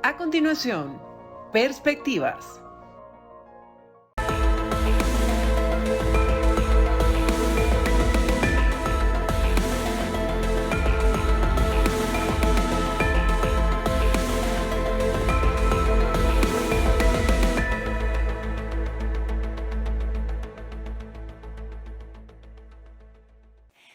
A continuación, Perspectivas.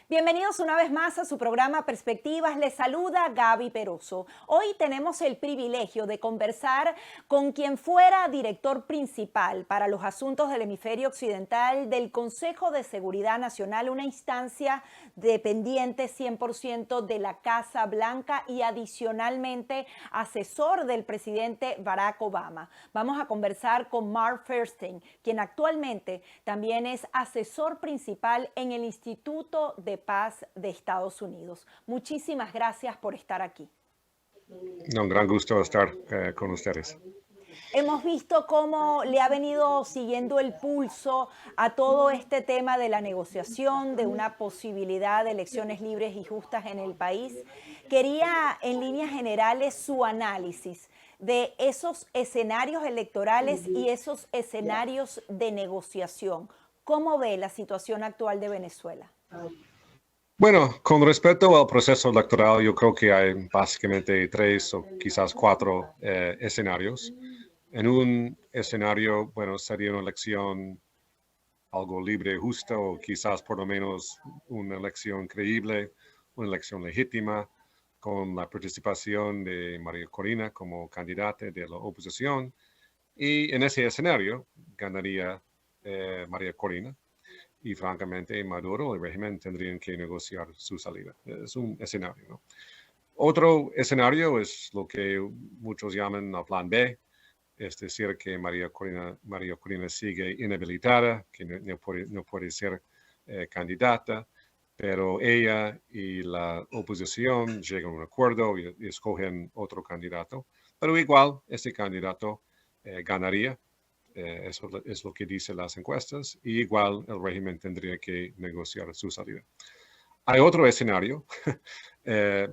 Bienvenidos una vez más a su programa Perspectivas. Les saluda Gaby Peroso. Hoy tenemos el privilegio de conversar con quien fuera director principal para los asuntos del hemisferio occidental del Consejo de Seguridad Nacional, una instancia dependiente 100% de la Casa Blanca y adicionalmente asesor del presidente Barack Obama. Vamos a conversar con Mark Feuerstein, quien actualmente también es asesor principal en el Instituto de Paz de Estados Unidos. Muchísimas gracias por estar aquí. Un gran gusto estar con ustedes. Hemos visto cómo le ha venido siguiendo el pulso a todo este tema de la negociación, de una posibilidad de elecciones libres y justas en el país. Quería, en líneas generales, su análisis de esos escenarios electorales y esos escenarios de negociación. ¿Cómo ve la situación actual de Venezuela? Bueno, con respecto al proceso electoral, yo creo que hay básicamente 3 o quizás 4 escenarios. En un escenario, bueno, sería una elección algo libre y justa, o quizás por lo menos una elección creíble, una elección legítima, con la participación de María Corina como candidata de la oposición. Y en ese escenario ganaría María Corina. Y francamente, Maduro, el régimen, tendrían que negociar su salida. Es un escenario, ¿no? Otro escenario es lo que muchos llaman el plan B, es decir, que María Corina sigue inhabilitada, que no puede ser candidata, pero ella y la oposición llegan a un acuerdo y escogen otro candidato. Pero igual, este candidato ganaría. Eso es lo que dicen las encuestas, y igual el régimen tendría que negociar su salida. Hay otro escenario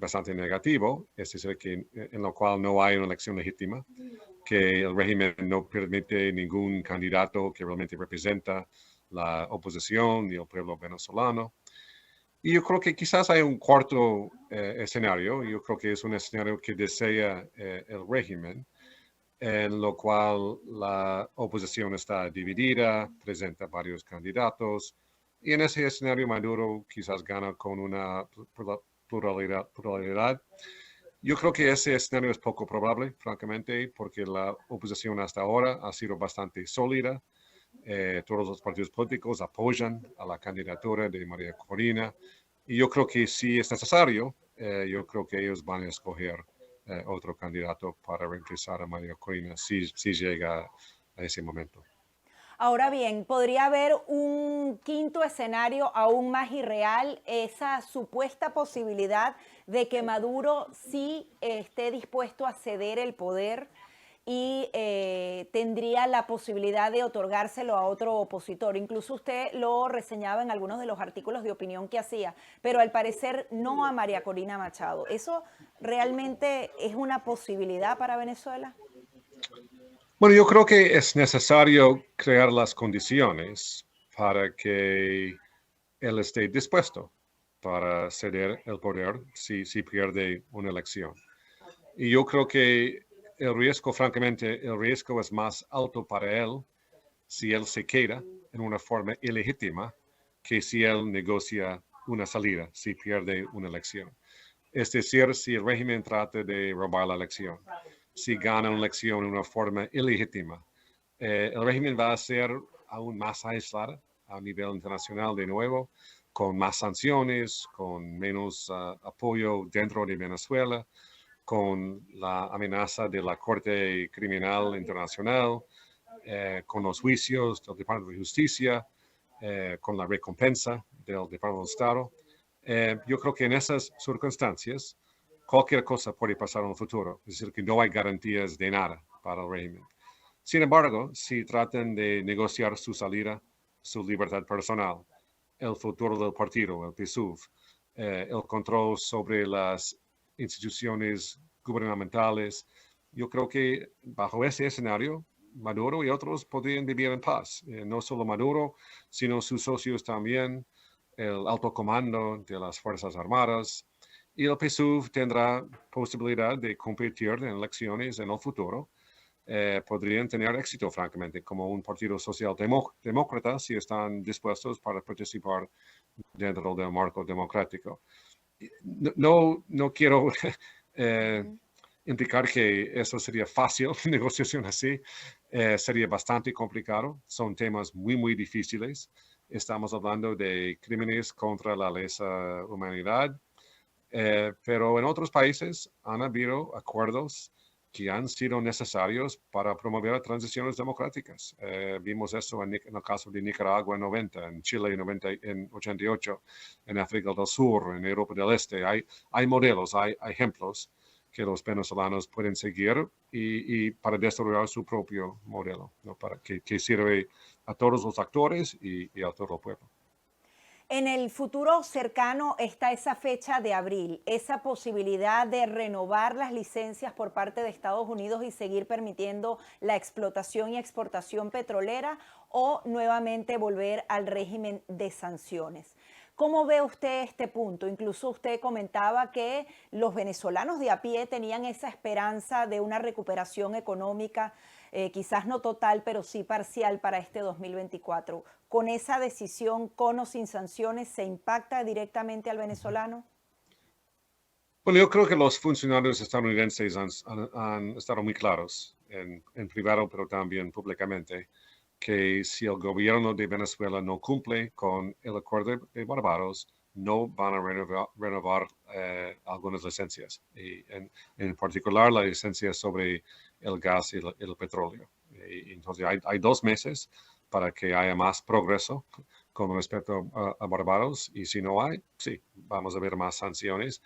bastante negativo, es decir, en lo cual no hay una elección legítima, que el régimen no permite ningún candidato que realmente representa la oposición y el pueblo venezolano. Y yo creo que quizás hay un cuarto escenario, yo creo que es un escenario que desea el régimen, en lo cual la oposición está dividida, presenta varios candidatos, y en ese escenario Maduro quizás gana con una pluralidad. Yo creo que ese escenario es poco probable, francamente, porque la oposición hasta ahora ha sido bastante sólida. Todos los partidos políticos apoyan a la candidatura de María Corina, y yo creo que si es necesario, yo creo que ellos van a escoger otro candidato para reemplazar a María Corina si llega a ese momento. Ahora bien, ¿podría haber un quinto escenario aún más irreal, esa supuesta posibilidad de que Maduro sí esté dispuesto a ceder el poder y tendría la posibilidad de otorgárselo a otro opositor? Incluso usted lo reseñaba en algunos de los artículos de opinión que hacía, pero al parecer no a María Corina Machado. ¿Eso realmente es una posibilidad para Venezuela? Bueno, yo creo que es necesario crear las condiciones para que él esté dispuesto para ceder el poder si pierde una elección. Y yo creo que el riesgo, francamente, el riesgo es más alto para él si él se queda en una forma ilegítima que si él negocia una salida, si pierde una elección. Es decir, si el régimen trata de robar la elección, si gana una elección en una forma ilegítima, el régimen va a ser aún más aislado a nivel internacional de nuevo, con más sanciones, con menos apoyo dentro de Venezuela, con la amenaza de la Corte Criminal Internacional, con los juicios del Departamento de Justicia, con la recompensa del Departamento de Estado. Yo creo que en esas circunstancias cualquier cosa puede pasar en el futuro, es decir, que no hay garantías de nada para el régimen. Sin embargo, si tratan de negociar su salida, su libertad personal, el futuro del partido, el PSUV, el control sobre las instituciones gubernamentales, yo creo que bajo ese escenario, Maduro y otros podrían vivir en paz. No solo Maduro, sino sus socios también, el alto comando de las Fuerzas Armadas, y el PSUV tendrá posibilidad de competir en elecciones en el futuro. Podrían tener éxito, francamente, como un partido socialdemócrata si están dispuestos para participar dentro del marco democrático. No quiero implicar que eso sería fácil, negociación así, sería bastante complicado, son temas muy difíciles. Estamos hablando de crímenes contra la lesa humanidad, pero en otros países han habido acuerdos que han sido necesarios para promover transiciones democráticas. Vimos eso en el caso de Nicaragua en 90, en Chile en 88, en África del Sur, en Europa del Este. Hay modelos, hay ejemplos que los venezolanos pueden seguir y para desarrollar su propio modelo, ¿no? Para que sirve a todos los actores y a todo el pueblo. En el futuro cercano está esa fecha de abril, esa posibilidad de renovar las licencias por parte de Estados Unidos y seguir permitiendo la explotación y exportación petrolera o nuevamente volver al régimen de sanciones. ¿Cómo ve usted este punto? Incluso usted comentaba que los venezolanos de a pie tenían esa esperanza de una recuperación económica, quizás no total, pero sí parcial para este 2024. ¿Con esa decisión, con o sin sanciones, se impacta directamente al venezolano? Bueno, yo creo que los funcionarios estadounidenses han estado muy claros en privado, pero también públicamente, que si el gobierno de Venezuela no cumple con el acuerdo de Barbados, no van a renovar algunas licencias, y en particular la licencia sobre el gas y el petróleo. Entonces hay 2 meses para que haya más progreso con respecto a Barbados, y si no hay, sí, vamos a ver más sanciones.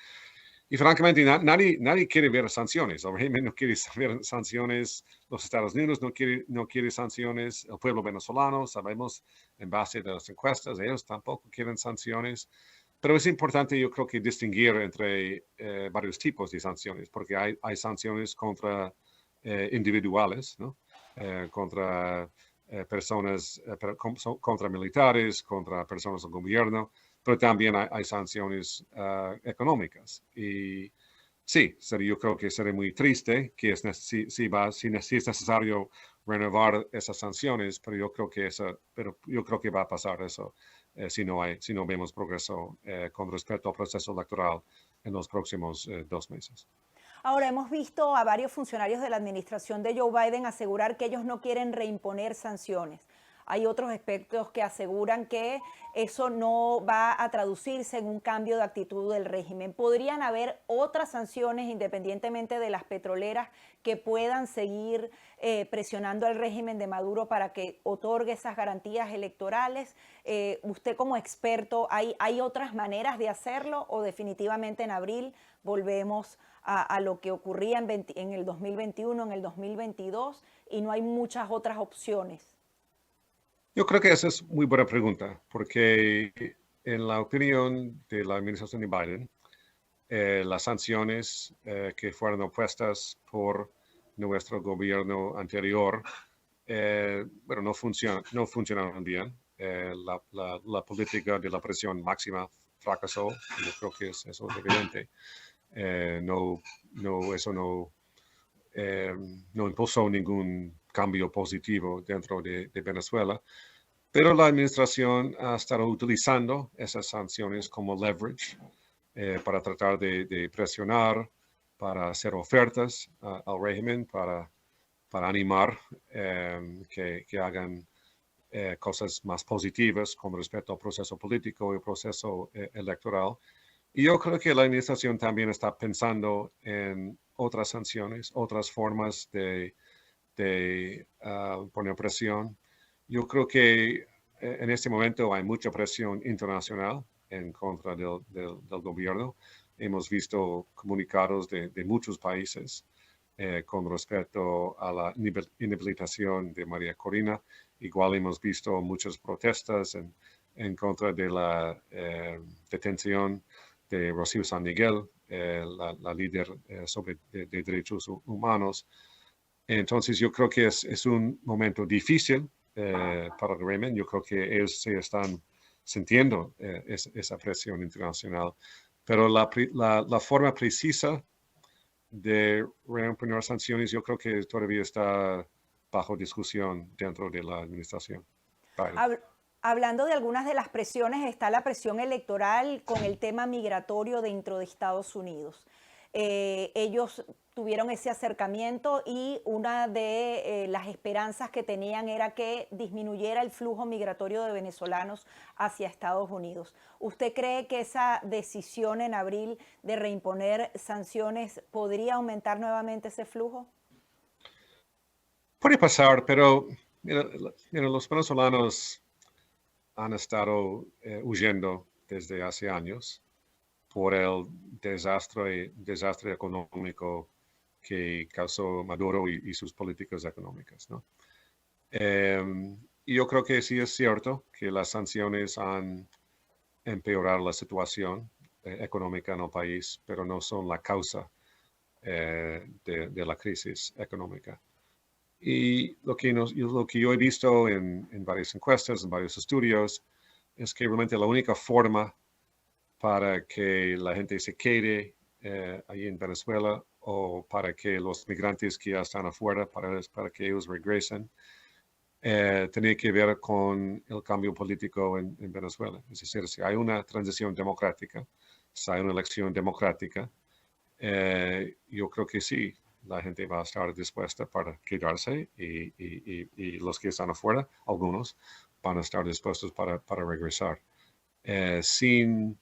Y francamente, nadie quiere ver sanciones. El régimen no quiere ver sanciones, los Estados Unidos no quiere sanciones, el pueblo venezolano, sabemos, en base a las encuestas, ellos tampoco quieren sanciones. Pero es importante, yo creo que distinguir entre varios tipos de sanciones, porque hay sanciones contra individuales, ¿no? Contra personas, contra militares, contra personas del gobierno, pero también hay sanciones económicas. Y sí, yo creo que sería muy triste que si es necesario renovar esas sanciones, pero yo creo que va a pasar eso si no vemos progreso con respecto al proceso electoral en los próximos 2 meses. Ahora, hemos visto a varios funcionarios de la administración de Joe Biden asegurar que ellos no quieren reimponer sanciones. Hay otros expertos que aseguran que eso no va a traducirse en un cambio de actitud del régimen. ¿Podrían haber otras sanciones, independientemente de las petroleras, que puedan seguir presionando al régimen de Maduro para que otorgue esas garantías electorales? Usted como experto, ¿hay otras maneras de hacerlo o definitivamente en abril volvemos a lo que ocurría en el 2021, en el 2022 y no hay muchas otras opciones? Yo creo que esa es muy buena pregunta, porque en la opinión de la administración de Biden, las sanciones que fueron opuestas por nuestro gobierno anterior, no funcionaron bien. La política de la presión máxima fracasó, yo creo que eso es evidente. Eso no impulsó ningún cambio positivo dentro de Venezuela, pero la administración ha estado utilizando esas sanciones como leverage para tratar de presionar, para hacer ofertas al régimen, para animar que hagan cosas más positivas con respecto al proceso político y el proceso electoral. Y yo creo que la administración también está pensando en otras sanciones, otras formas de poner presión. Yo creo que en este momento hay mucha presión internacional en contra del gobierno. Hemos visto comunicados de muchos países con respecto a la inhabilitación de María Corina. Igual hemos visto muchas protestas en contra de la detención que Rocío San Miguel, la líder sobre de derechos humanos. Entonces yo creo que es un momento difícil para el régimen. Yo creo que ellos se están sintiendo esa presión internacional, pero la forma precisa de reimponer sanciones yo creo que todavía está bajo discusión dentro de la administración. Hablando de algunas de las presiones, está la presión electoral con el tema migratorio dentro de Estados Unidos. Ellos tuvieron ese acercamiento y una de las esperanzas que tenían era que disminuyera el flujo migratorio de venezolanos hacia Estados Unidos. ¿Usted cree que esa decisión en abril de reimponer sanciones podría aumentar nuevamente ese flujo? Puede pasar, pero mira, los venezolanos han estado huyendo desde hace años por el desastre económico que causó Maduro y sus políticas económicas, ¿no? Y yo creo que sí es cierto que las sanciones han empeorado la situación económica en el país, pero no son la causa de la crisis económica. Y lo que yo he visto en varias encuestas, en varios estudios, es que realmente la única forma para que la gente se quede ahí en Venezuela o para que los migrantes que ya están afuera, para que ellos regresen, tiene que ver con el cambio político en Venezuela. Es decir, si hay una transición democrática, si hay una elección democrática, yo creo que sí, la gente va a estar dispuesta para quedarse y los que están afuera, algunos, van a estar dispuestos para regresar. Sin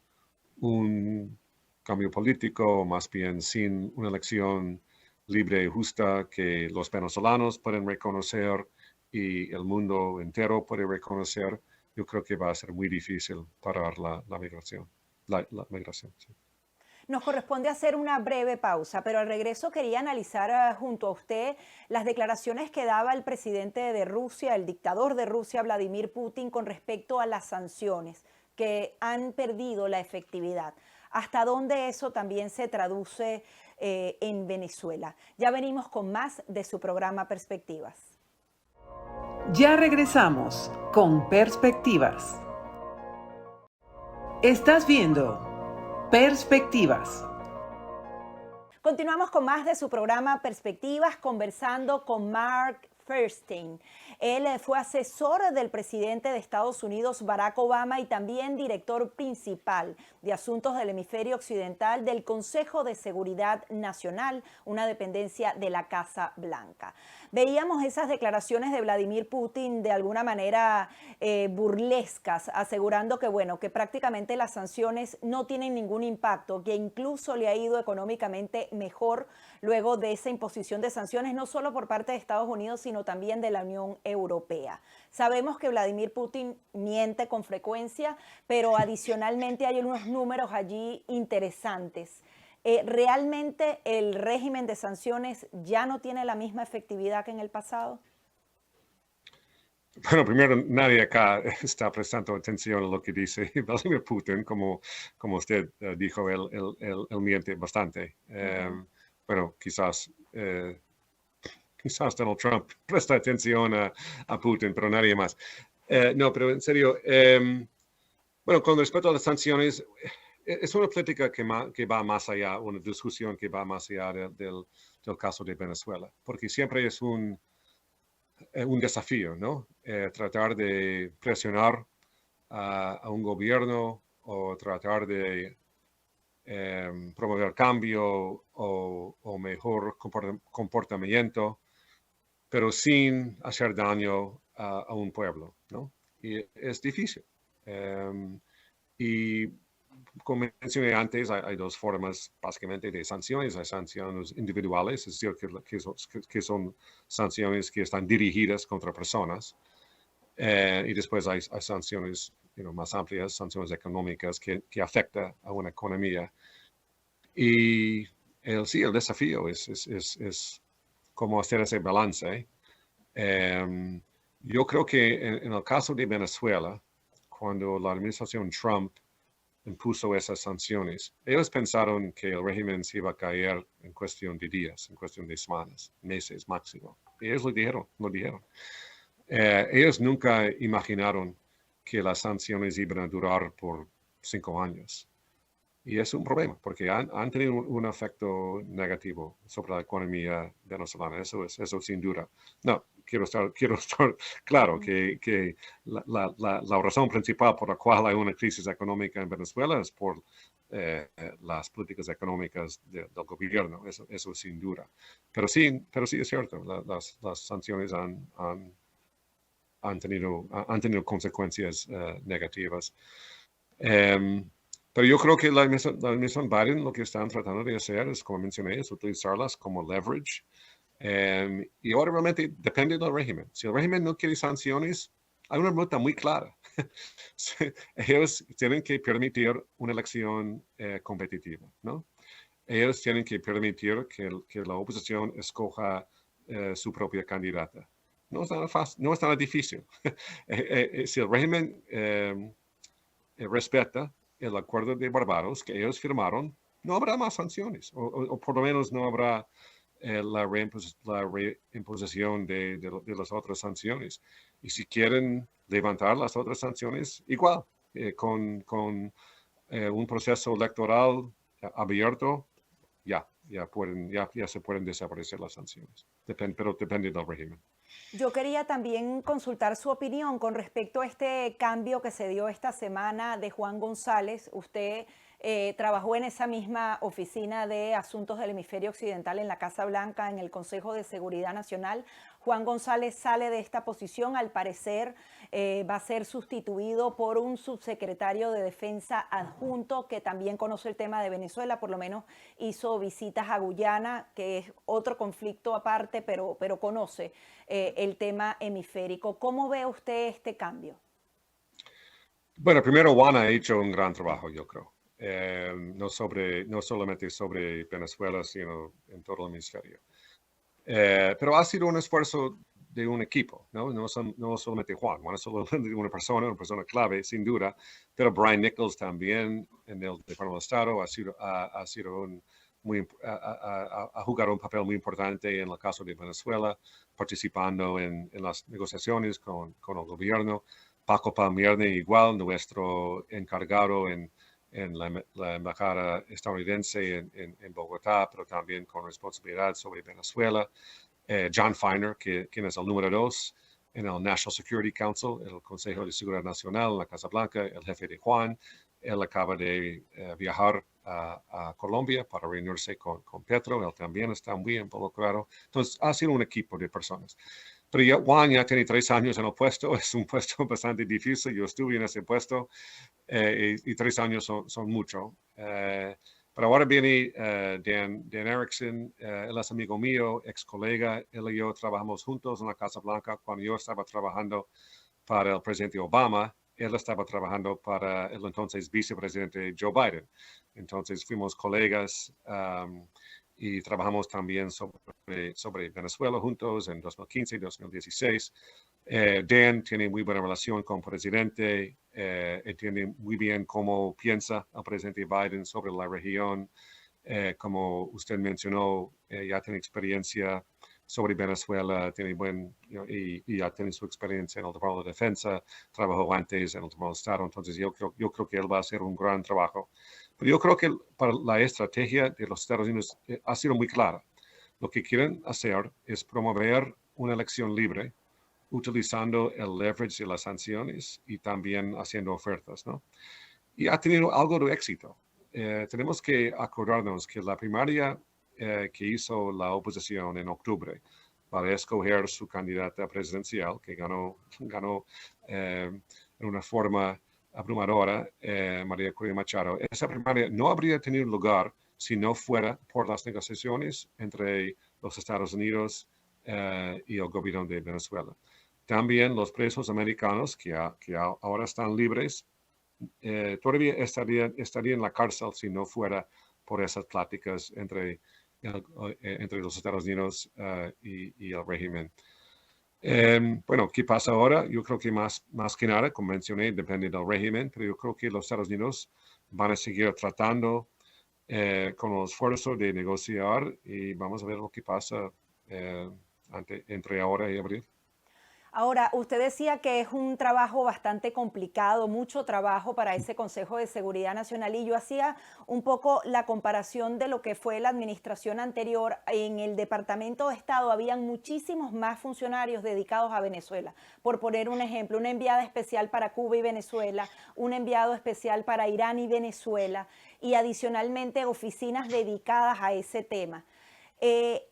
un cambio político, más bien sin una elección libre y justa que los venezolanos pueden reconocer y el mundo entero puede reconocer, yo creo que va a ser muy difícil parar la migración. La migración, sí. Nos corresponde hacer una breve pausa, pero al regreso quería analizar junto a usted las declaraciones que daba el presidente de Rusia, el dictador de Rusia, Vladimir Putin, con respecto a las sanciones que han perdido la efectividad. ¿Hasta dónde eso también se traduce en Venezuela? Ya venimos con más de su programa Perspectivas. Ya regresamos con Perspectivas. Estás viendo Perspectivas. Continuamos con más de su programa Perspectivas, conversando con Mark Feuerstein. Él fue asesor del presidente de Estados Unidos, Barack Obama, y también director principal de Asuntos del Hemisferio Occidental del Consejo de Seguridad Nacional, una dependencia de la Casa Blanca. Veíamos esas declaraciones de Vladimir Putin de alguna manera burlescas, asegurando que, bueno, que prácticamente las sanciones no tienen ningún impacto, que incluso le ha ido económicamente mejor luego de esa imposición de sanciones, no solo por parte de Estados Unidos, sino también de la Unión Europea. Sabemos que Vladimir Putin miente con frecuencia, pero adicionalmente hay unos números allí interesantes. ¿Realmente el régimen de sanciones ya no tiene la misma efectividad que en el pasado? Bueno, primero, nadie acá está prestando atención a lo que dice Vladimir Putin, como usted dijo, él miente bastante. Bueno, quizás Donald Trump presta atención a Putin, pero nadie más. No, pero en serio, bueno, con respecto a las sanciones, es una política que va más allá, una discusión que va más allá del caso de Venezuela, porque siempre es un desafío, ¿no? Tratar de presionar a un gobierno o tratar de promover cambio o mejor comportamiento, pero sin hacer daño a un pueblo, ¿no? Y es difícil. Y como mencioné antes, hay dos formas básicamente de sanciones. Hay sanciones individuales, es decir, que son sanciones que están dirigidas contra personas. Y después hay sanciones más amplias, sanciones económicas que afectan a una economía. Y el desafío es cómo hacer ese balance. Yo creo que en el caso de Venezuela, cuando la administración Trump impuso esas sanciones, ellos pensaron que el régimen se iba a caer en cuestión de días, en cuestión de semanas, meses máximo. Y ellos lo dijeron. Ellos nunca imaginaron que las sanciones iban a durar por 5 años. Y es un problema, porque han tenido un efecto negativo sobre la economía venezolana, eso sin duda. No, quiero estar claro que la razón principal por la cual hay una crisis económica en Venezuela es por las políticas económicas del gobierno, eso sin duda. Pero sí es cierto, las sanciones han tenido consecuencias negativas. Pero yo creo que la administración Biden lo que están tratando de hacer es, como mencioné, es utilizarlas como leverage. Y ahora realmente depende del régimen. Si el régimen no quiere sanciones, hay una ruta muy clara. Ellos tienen que permitir una elección competitiva, ¿no? Ellos tienen que permitir que la oposición escoja su propia candidata. No es nada fácil, no es nada difícil. Si el régimen respeta el acuerdo de Barbados que ellos firmaron, no habrá más sanciones, o por lo menos no habrá la reimposición de las otras sanciones. Y si quieren levantar las otras sanciones, igual, con un proceso electoral abierto, ya se pueden desaparecer las sanciones, pero depende del régimen. Yo quería también consultar su opinión con respecto a este cambio que se dio esta semana de Juan González. Usted trabajó en esa misma oficina de asuntos del hemisferio occidental en la Casa Blanca, en el Consejo de Seguridad Nacional. Juan González sale de esta posición, al parecer va a ser sustituido por un subsecretario de Defensa adjunto que también conoce el tema de Venezuela, por lo menos hizo visitas a Guyana, que es otro conflicto aparte, pero conoce el tema hemisférico. ¿Cómo ve usted este cambio? Bueno, primero Juan ha hecho un gran trabajo, yo creo. No solamente sobre Venezuela, sino en todo el hemisferio. Pero ha sido un esfuerzo de un equipo, no solamente Juan es solamente una persona clave, sin duda, pero Brian Nichols también en el Departamento de Estado ha jugado un papel muy importante en el caso de Venezuela, participando en las negociaciones con el gobierno. Paco Palmierne igual, nuestro encargado en la embajada estadounidense en Bogotá, pero también con responsabilidad sobre Venezuela. John Feiner, quien es el número 2 en el National Security Council, el Consejo de Seguridad Nacional en la Casa Blanca, el jefe de Juan. Él acaba de viajar a Colombia para reunirse con Petro. Él también está muy involucrado. Entonces, ha sido un equipo de personas. Pero Juan ya tiene 3 años en el puesto, es un puesto bastante difícil, yo estuve en ese puesto y 3 años son mucho. Pero ahora viene Dan Erickson, él es amigo mío, ex colega, él y yo trabajamos juntos en la Casa Blanca cuando yo estaba trabajando para el presidente Obama, él estaba trabajando para el entonces vicepresidente Joe Biden. Entonces fuimos colegas y trabajamos también sobre Venezuela juntos en 2015 y 2016. Dan tiene muy buena relación con el presidente, entiende muy bien cómo piensa el presidente Biden sobre la región. Como usted mencionó, ya tiene experiencia sobre Venezuela, tiene y ya tiene su experiencia en el Departamento de Defensa, trabajó antes en el Departamento de Estado, entonces yo creo que él va a hacer un gran trabajo. Pero yo creo que para la estrategia de los Estados Unidos ha sido muy clara. Lo que quieren hacer es promover una elección libre, utilizando el leverage de las sanciones y también haciendo ofertas, ¿no? Y ha tenido algo de éxito. Tenemos que acordarnos que la primaria que hizo la oposición en octubre para escoger su candidata presidencial, que ganó en una forma abrumadora, María Corina Machado. Esa primaria no habría tenido lugar si no fuera por las negociaciones entre los Estados Unidos y el gobierno de Venezuela. También los presos americanos que ahora están libres todavía estarían en la cárcel si no fuera por esas pláticas entre los Estados Unidos y el régimen. Bueno, ¿qué pasa ahora? Yo creo que más que nada, como mencioné, depende del régimen, pero yo creo que los Estados Unidos van a seguir tratando con el esfuerzo de negociar y vamos a ver lo que pasa entre ahora y abril. Ahora, usted decía que es un trabajo bastante complicado, mucho trabajo para ese Consejo de Seguridad Nacional, y yo hacía un poco la comparación de lo que fue la administración anterior. En el Departamento de Estado habían muchísimos más funcionarios dedicados a Venezuela. Por poner un ejemplo, una enviada especial para Cuba y Venezuela, un enviado especial para Irán y Venezuela, y adicionalmente oficinas dedicadas a ese tema.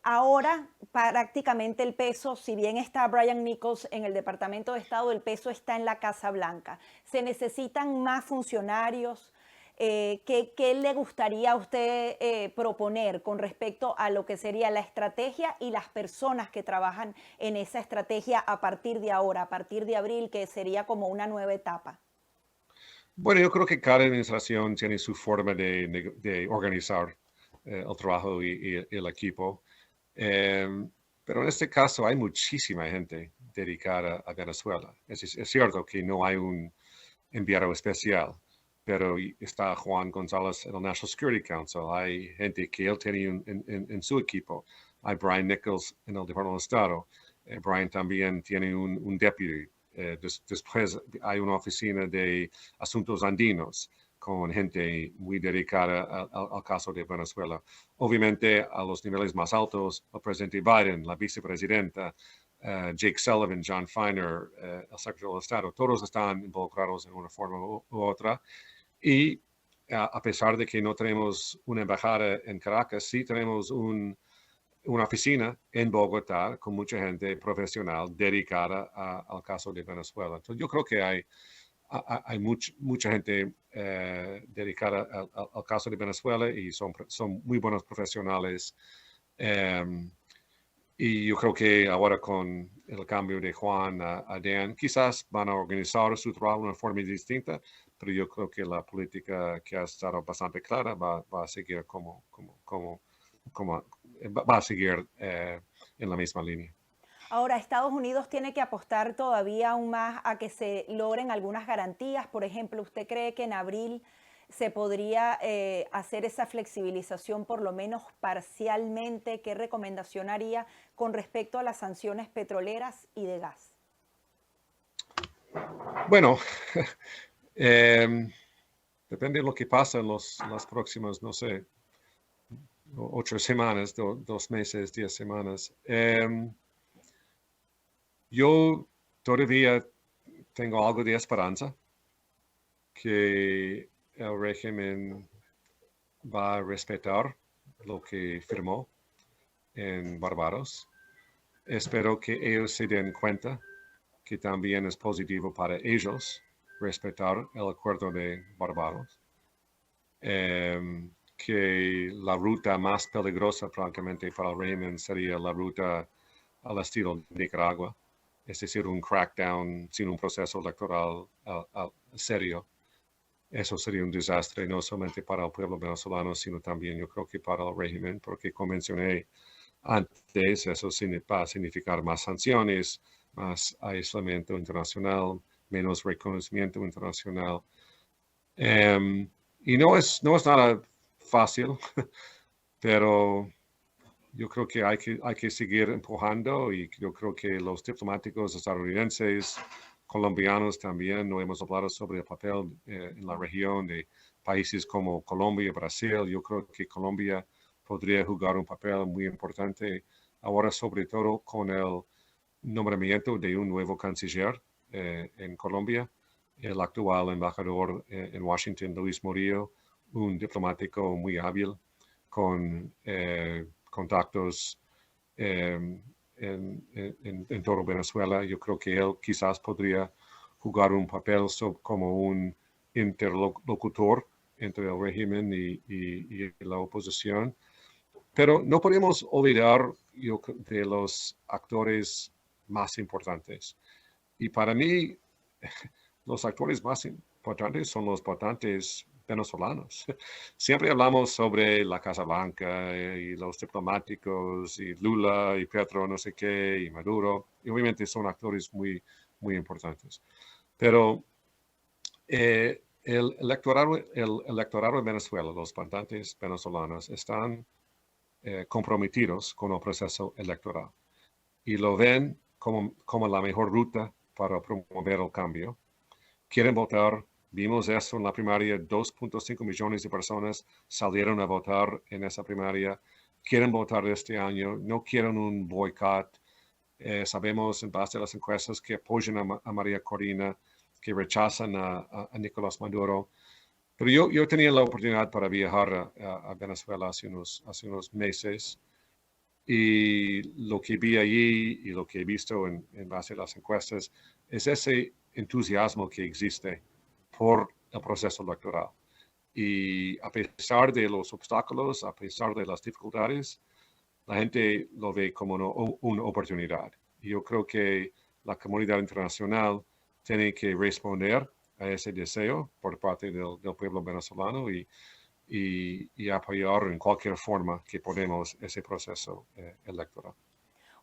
Ahora prácticamente el peso, si bien está Brian Nichols en el Departamento de Estado, el peso está en la Casa Blanca. ¿Se necesitan más funcionarios? ¿Qué le gustaría a usted proponer con respecto a lo que sería la estrategia y las personas que trabajan en esa estrategia a partir de ahora, a partir de abril, que sería como una nueva etapa? Bueno, yo creo que cada administración tiene su forma de organizar el trabajo y el equipo. Pero en este caso hay muchísima gente dedicada a Venezuela. Es cierto que no hay un enviado especial, pero está Juan González en el National Security Council. Hay gente que él tiene en su equipo. Hay Brian Nichols en el Departamento de Estado. Brian también tiene un deputy. Después hay una oficina de asuntos andinos con gente muy dedicada al caso de Venezuela. Obviamente, a los niveles más altos, el presidente Biden, la vicepresidenta, Jake Sullivan, John Feiner, el secretario de Estado, todos están involucrados en una forma u otra. Y a pesar de que no tenemos una embajada en Caracas, sí tenemos una oficina en Bogotá con mucha gente profesional dedicada al caso de Venezuela. Entonces, yo creo que hay mucha gente dedicada al caso de Venezuela y son muy buenos profesionales. Y yo creo que ahora con el cambio de Juan a Dan, quizás van a organizar su trabajo de una forma distinta, pero yo creo que la política que ha estado bastante clara va a seguir va a seguir en la misma línea. Ahora, Estados Unidos tiene que apostar todavía aún más a que se logren algunas garantías. Por ejemplo, ¿usted cree que en abril se podría hacer esa flexibilización por lo menos parcialmente? ¿Qué recomendación haría con respecto a las sanciones petroleras y de gas? Bueno, depende de lo que pasa en las próximas, no sé, 8 semanas, 2 meses, 10 semanas. Yo todavía tengo algo de esperanza que el régimen va a respetar lo que firmó en Barbados. Espero que ellos se den cuenta que también es positivo para ellos respetar el acuerdo de Barbados. Que la ruta más peligrosa francamente para el régimen sería la ruta al estilo de Nicaragua, es decir, un crackdown sin un proceso electoral serio. Eso sería un desastre no solamente para el pueblo venezolano, sino también yo creo que para el régimen, porque como mencioné antes, eso va a significar más sanciones, más aislamiento internacional, menos reconocimiento internacional. Y no es nada fácil, pero yo creo que hay que seguir empujando y yo creo que los diplomáticos estadounidenses, colombianos también, no hemos hablado sobre el papel en la región de países como Colombia, Brasil. Yo creo que Colombia podría jugar un papel muy importante ahora, sobre todo con el nombramiento de un nuevo canciller en Colombia, el actual embajador en Washington, Luis Murillo, un diplomático muy hábil con contactos en todo Venezuela. Yo creo que él quizás podría jugar un papel como un interlocutor entre el régimen y la oposición. Pero no podemos olvidar de los actores más importantes. Y para mí, los actores más importantes son los votantes venezolanos. Siempre hablamos sobre la Casa Blanca y los diplomáticos y Lula y Petro, no sé qué, y Maduro. Y obviamente son actores muy, muy importantes. Pero el electorado de Venezuela, los votantes venezolanos, están comprometidos con el proceso electoral y lo ven como la mejor ruta para promover el cambio. Quieren votar. Vimos eso en la primaria, 2.5 millones de personas salieron a votar en esa primaria. Quieren votar este año, no quieren un boicot. Sabemos en base a las encuestas que apoyan a María Corina, que rechazan a Nicolás Maduro. Pero yo tenía la oportunidad para viajar a Venezuela hace unos meses y lo que vi allí y lo que he visto en base a las encuestas es ese entusiasmo que existe por el proceso electoral. Y a pesar de los obstáculos, a pesar de las dificultades, la gente lo ve como una oportunidad. Y yo creo que la comunidad internacional tiene que responder a ese deseo por parte del pueblo venezolano y apoyar en cualquier forma que podemos ese proceso electoral.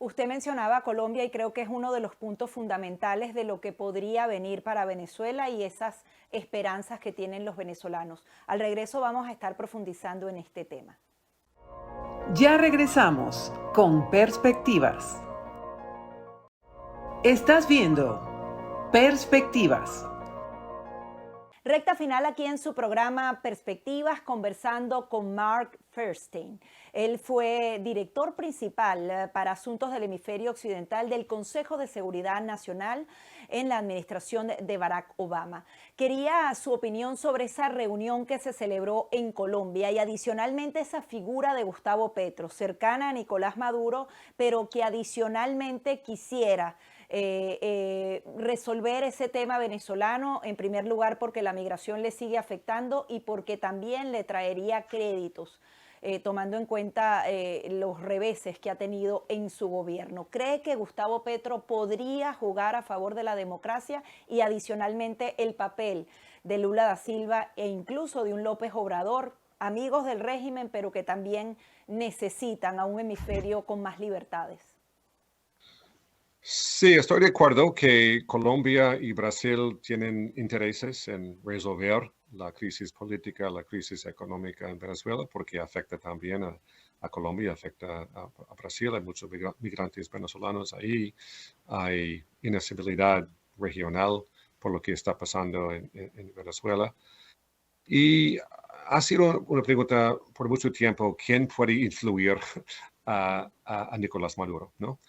Usted mencionaba a Colombia y creo que es uno de los puntos fundamentales de lo que podría venir para Venezuela y esas esperanzas que tienen los venezolanos. Al regreso vamos a estar profundizando en este tema. Ya regresamos con Perspectivas. Estás viendo Perspectivas. Recta final aquí en su programa Perspectivas, conversando con Mark Feuerstein. Él fue director principal para asuntos del hemisferio occidental del Consejo de Seguridad Nacional en la administración de Barack Obama. Quería su opinión sobre esa reunión que se celebró en Colombia y adicionalmente esa figura de Gustavo Petro, cercana a Nicolás Maduro, pero que adicionalmente quisiera resolver ese tema venezolano, en primer lugar porque la migración le sigue afectando y porque también le traería créditos, tomando en cuenta los reveses que ha tenido en su gobierno. ¿Cree que Gustavo Petro podría jugar a favor de la democracia y adicionalmente el papel de Lula da Silva e incluso de un López Obrador, amigos del régimen, pero que también necesitan a un hemisferio con más libertades? Sí, estoy de acuerdo que Colombia y Brasil tienen intereses en resolver la crisis política, la crisis económica en Venezuela, porque afecta también a Colombia, afecta a Brasil. Hay muchos migrantes venezolanos ahí, hay inestabilidad regional por lo que está pasando en Venezuela. Y ha sido una pregunta por mucho tiempo, ¿quién puede influir a Nicolás Maduro, ¿no?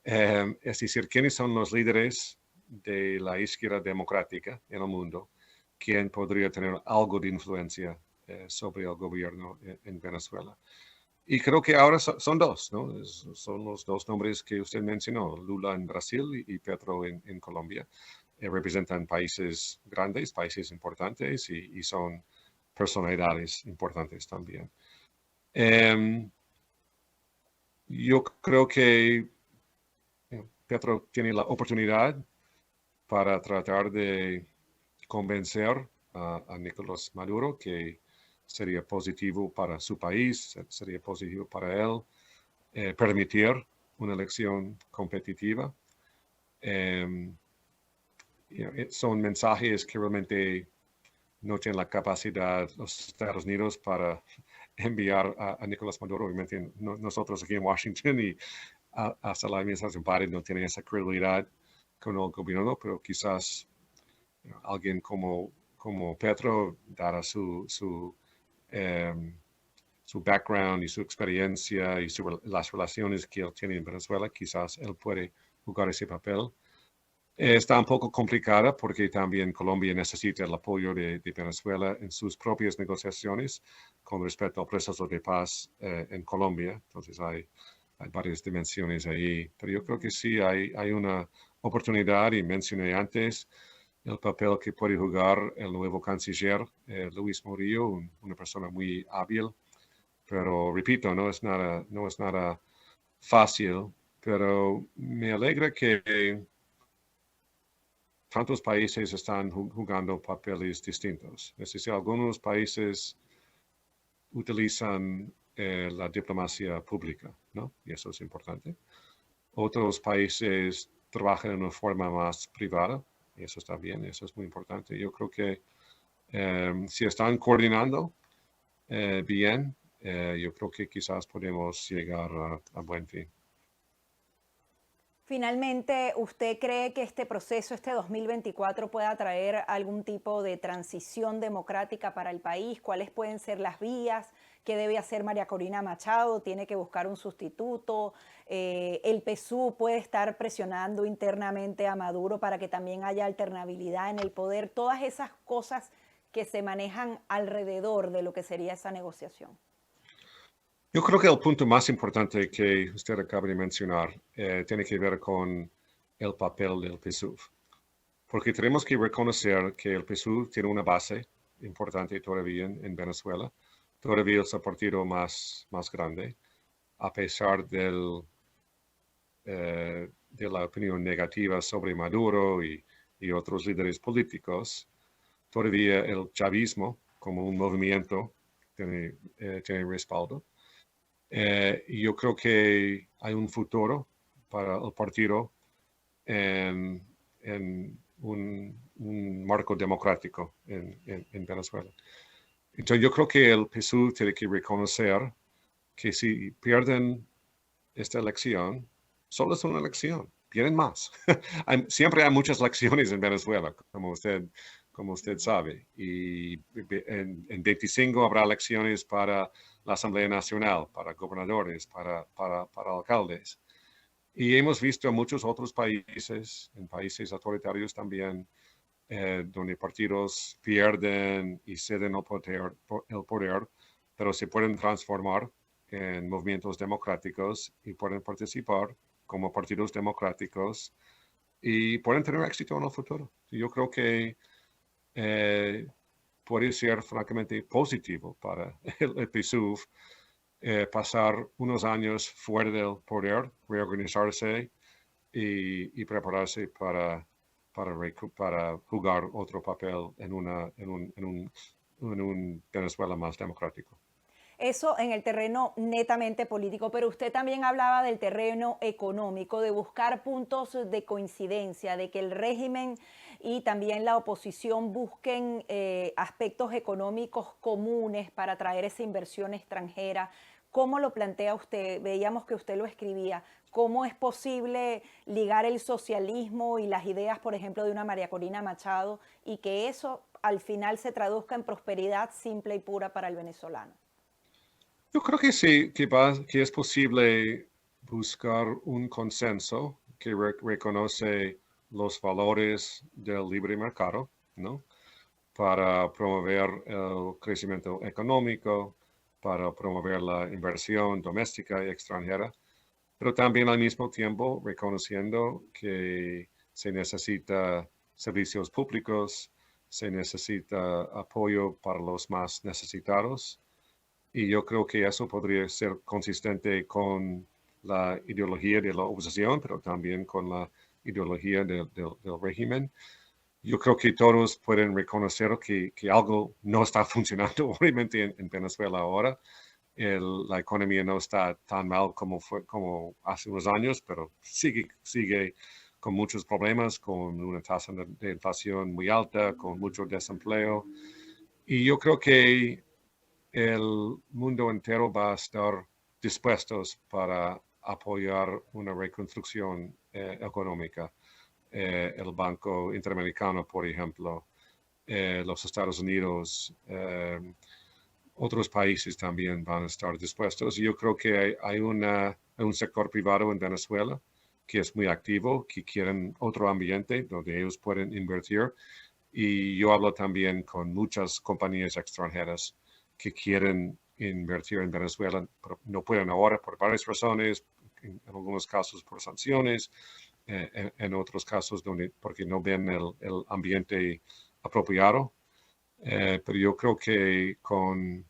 Es decir, ¿quiénes son los líderes de la izquierda democrática en el mundo? ¿Quién podría tener algo de influencia sobre el gobierno en Venezuela? Y creo que ahora son dos, ¿no? Son los dos nombres que usted mencionó, Lula en Brasil y Petro en Colombia. Representan países grandes, países importantes y son personalidades importantes también. Yo creo que Petro tiene la oportunidad para tratar de convencer a Nicolás Maduro que sería positivo para su país, sería positivo para él, permitir una elección competitiva. Son mensajes que realmente no tienen la capacidad los Estados Unidos para enviar a Nicolás Maduro. Obviamente nosotros aquí en Washington y hasta la administración Biden no tiene esa credibilidad con el gobierno, pero quizás alguien como Petro, dada su background y su experiencia y las relaciones que él tiene en Venezuela, quizás él puede jugar ese papel. Está un poco complicada porque también Colombia necesita el apoyo de Venezuela en sus propias negociaciones con respecto al proceso de paz en Colombia. Entonces hay varias dimensiones ahí, pero yo creo que sí hay una oportunidad y mencioné antes el papel que puede jugar el nuevo canciller Luis Murillo, una persona muy hábil, pero repito, no es nada fácil, pero me alegra que tantos países están jugando papeles distintos. Es decir, algunos países utilizan la diplomacia pública, ¿no? Y eso es importante. Otros países trabajan de una forma más privada, y eso está bien, eso es muy importante. Yo creo que Si están coordinando bien, yo creo que quizás podemos llegar a buen fin. Finalmente, ¿usted cree que este proceso, este 2024, pueda traer algún tipo de transición democrática para el país? ¿Cuáles pueden ser las vías? ¿Qué debe hacer María Corina Machado? ¿Tiene que buscar un sustituto? ¿El PSUV puede estar presionando internamente a Maduro para que también haya alternabilidad en el poder? Todas esas cosas que se manejan alrededor de lo que sería esa negociación. Yo creo que el punto más importante que usted acaba de mencionar tiene que ver con el papel del PSUV, porque tenemos que reconocer que el PSUV tiene una base importante todavía en Venezuela. Todavía es el partido más grande, a pesar de la opinión negativa sobre Maduro y otros líderes políticos. Todavía el chavismo, como un movimiento, tiene respaldo. Yo creo que hay un futuro para el partido en un marco democrático en Venezuela. Entonces yo creo que el PSUV tiene que reconocer que si pierden esta elección, solo es una elección, vienen más. Siempre hay muchas elecciones en Venezuela, como usted sabe, y en 25 habrá elecciones para la Asamblea Nacional, para gobernadores, para alcaldes. Y hemos visto en muchos otros países, en países autoritarios también, donde partidos pierden y ceden el poder, pero se pueden transformar en movimientos democráticos y pueden participar como partidos democráticos y pueden tener éxito en el futuro. Yo creo que puede ser francamente positivo para el PSUV pasar unos años fuera del poder, reorganizarse y prepararse para jugar otro papel en un Venezuela más democrático. Eso en el terreno netamente político, pero usted también hablaba del terreno económico, de buscar puntos de coincidencia, de que el régimen y también la oposición busquen aspectos económicos comunes para atraer esa inversión extranjera. ¿Cómo lo plantea usted? Veíamos que usted lo escribía. ¿Cómo es posible ligar el socialismo y las ideas, por ejemplo, de una María Corina Machado y que eso al final se traduzca en prosperidad simple y pura para el venezolano? Yo creo que sí, que es posible buscar un consenso que reconoce los valores del libre mercado, ¿no? Para promover el crecimiento económico, para promover la inversión doméstica y extranjera, pero también al mismo tiempo reconociendo que se necesita servicios públicos, se necesita apoyo para los más necesitados. Y yo creo que eso podría ser consistente con la ideología de la oposición, pero también con la ideología del régimen. Yo creo que todos pueden reconocer que algo no está funcionando obviamente en Venezuela ahora. La economía no está tan mal como hace unos años, pero sigue con muchos problemas, con una tasa de inflación muy alta, con mucho desempleo. Y yo creo que el mundo entero va a estar dispuestos para apoyar una reconstrucción económica. El Banco Interamericano, por ejemplo, los Estados Unidos, otros países también van a estar dispuestos. Yo creo que hay un sector privado en Venezuela que es muy activo, que quieren otro ambiente donde ellos pueden invertir. Y yo hablo también con muchas compañías extranjeras que quieren invertir en Venezuela, pero no pueden ahora por varias razones, en algunos casos por sanciones, en otros casos porque no ven el ambiente apropiado. Pero yo creo que con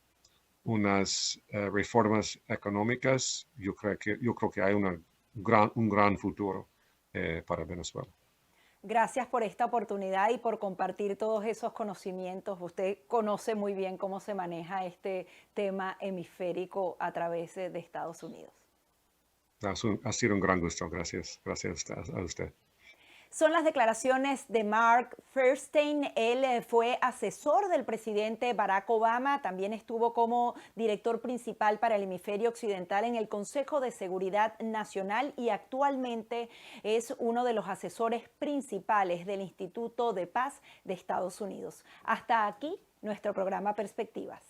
unas reformas económicas, yo creo que hay un gran futuro para Venezuela. Gracias por esta oportunidad y por compartir todos esos conocimientos. Usted conoce muy bien cómo se maneja este tema hemisférico a través de Estados Unidos. Ha sido un gran gusto. Gracias a usted. Son las declaraciones de Mark Feuerstein. Él fue asesor del presidente Barack Obama, también estuvo como director principal para el hemisferio occidental en el Consejo de Seguridad Nacional y actualmente es uno de los asesores principales del Instituto de Paz de Estados Unidos. Hasta aquí nuestro programa Perspectivas.